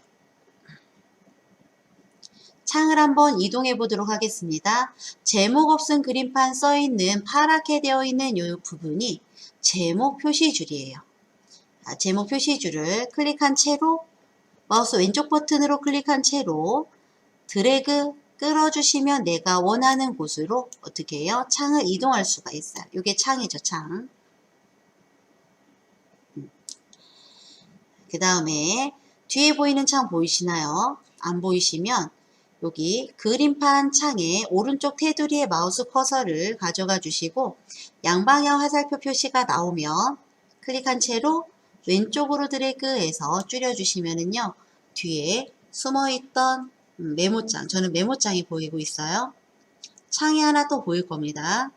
창을 한번 이동해 보도록 하겠습니다. 제목 없은 그림판 써 있는 파랗게 되어 있는 이 부분이 제목 표시줄이에요. 제목 표시줄을 클릭한 채로 마우스 왼쪽 버튼으로 클릭한 채로 드래그 끌어주시면 내가 원하는 곳으로 어떻게 해요? 창을 이동할 수가 있어요. 이게 창이죠, 창. 그 다음에 뒤에 보이는 창 보이시나요? 안 보이시면 여기 그림판 창에 오른쪽 테두리에 마우스 커서를 가져가 주시고 양방향 화살표 표시가 나오면 클릭한 채로 왼쪽으로 드래그해서 줄여주시면은요, 뒤에 숨어있던 메모장, 저는 메모장이 보이고 있어요. 창이 하나 또 보일 겁니다.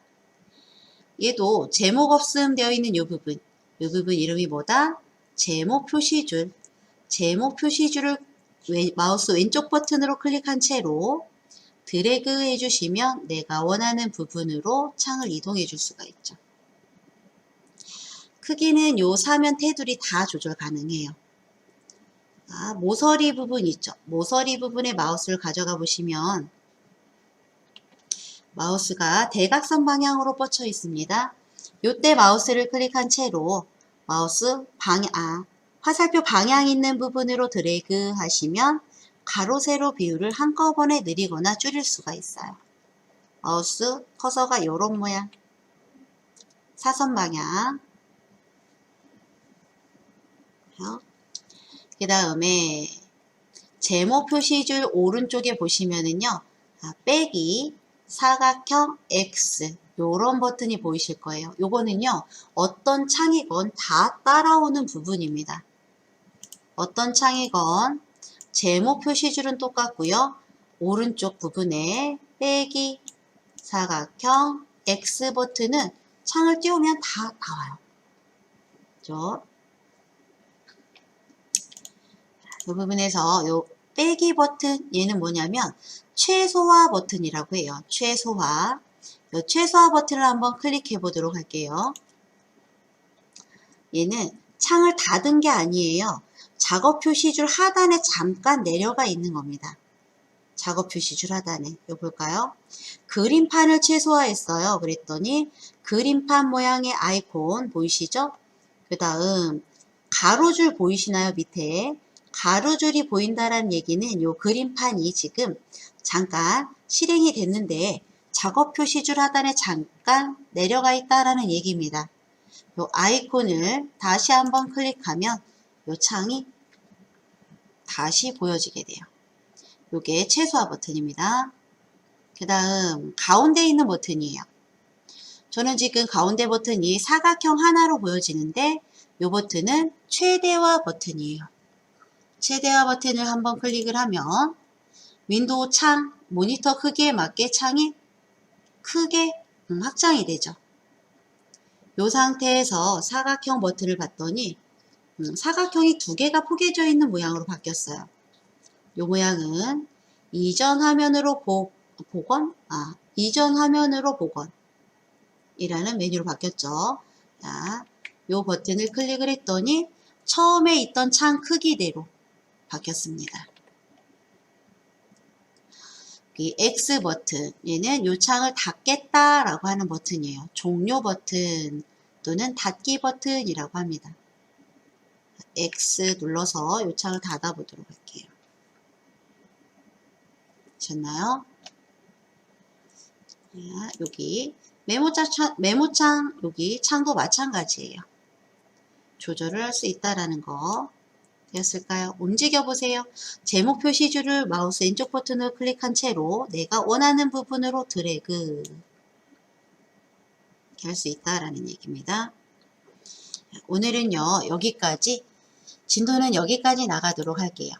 얘도 제목 없음 되어 있는 이 부분 이름이 뭐다? 제목 표시줄. 제목 표시줄을 마우스 왼쪽 버튼으로 클릭한 채로 드래그 해주시면 내가 원하는 부분으로 창을 이동해 줄 수가 있죠. 크기는 요 사면 테두리 다 조절 가능해요. 모서리 부분 있죠. 모서리 부분에 마우스를 가져가 보시면 마우스가 대각선 방향으로 뻗쳐 있습니다. 요때 마우스를 클릭한 채로 마우스 화살표 방향 있는 부분으로 드래그 하시면 가로 세로 비율을 한꺼번에 늘리거나 줄일 수가 있어요. 마우스 커서가 요런 모양, 사선 방향. 그 다음에 제목 표시줄 오른쪽에 보시면은요, 빼기 사각형 X 요런 버튼이 보이실 거예요. 요거는요 어떤 창이건 다 따라오는 부분입니다. 어떤 창이건 제목 표시줄은 똑같고요. 오른쪽 부분에 빼기 사각형 X 버튼은 창을 띄우면 다 나와요. 그죠? 이 부분에서 요 빼기 버튼 얘는 뭐냐면 최소화 버튼이라고 해요. 최소화. 요 최소화 버튼을 한번 클릭해 보도록 할게요. 얘는 창을 닫은 게 아니에요. 작업 표시줄 하단에 잠깐 내려가 있는 겁니다. 작업 표시줄 하단에. 요 볼까요? 그림판을 최소화했어요. 그랬더니 그림판 모양의 아이콘 보이시죠? 그 다음 가로줄 보이시나요? 밑에 가로줄이 보인다는 얘기는 요 그림판이 지금 잠깐 실행이 됐는데 작업 표시줄 하단에 잠깐 내려가 있다라는 얘기입니다. 요 아이콘을 다시 한번 클릭하면 요 창이 다시 보여지게 돼요. 요게 최소화 버튼입니다. 그 다음 가운데 있는 버튼이에요. 저는 지금 가운데 버튼이 사각형 하나로 보여지는데 요 버튼은 최대화 버튼이에요. 최대화 버튼을 한번 클릭을 하면 윈도우 창, 모니터 크기에 맞게 창이 크게 확장이 되죠. 이 상태에서 사각형 버튼을 봤더니 사각형이 두 개가 포개져 있는 모양으로 바뀌었어요. 이 모양은 이전 화면으로 이전 화면으로 복원이라는 메뉴로 바뀌었죠. 자, 이 버튼을 클릭을 했더니 처음에 있던 창 크기대로 바뀌었습니다. 이 X 버튼, 얘는 이 창을 닫겠다라고 하는 버튼이에요. 종료 버튼 또는 닫기 버튼이라고 합니다. X 눌러서 이 창을 닫아 보도록 할게요. 되셨나요? 자, 여기 메모창 여기 창도 마찬가지예요. 조절을 할 수 있다라는 거 되었을까요? 움직여 보세요. 제목 표시줄을 마우스 왼쪽 버튼을 클릭한 채로 내가 원하는 부분으로 드래그 이렇게 할 수 있다라는 얘기입니다. 오늘은요 여기까지 진도는 여기까지 나가도록 할게요.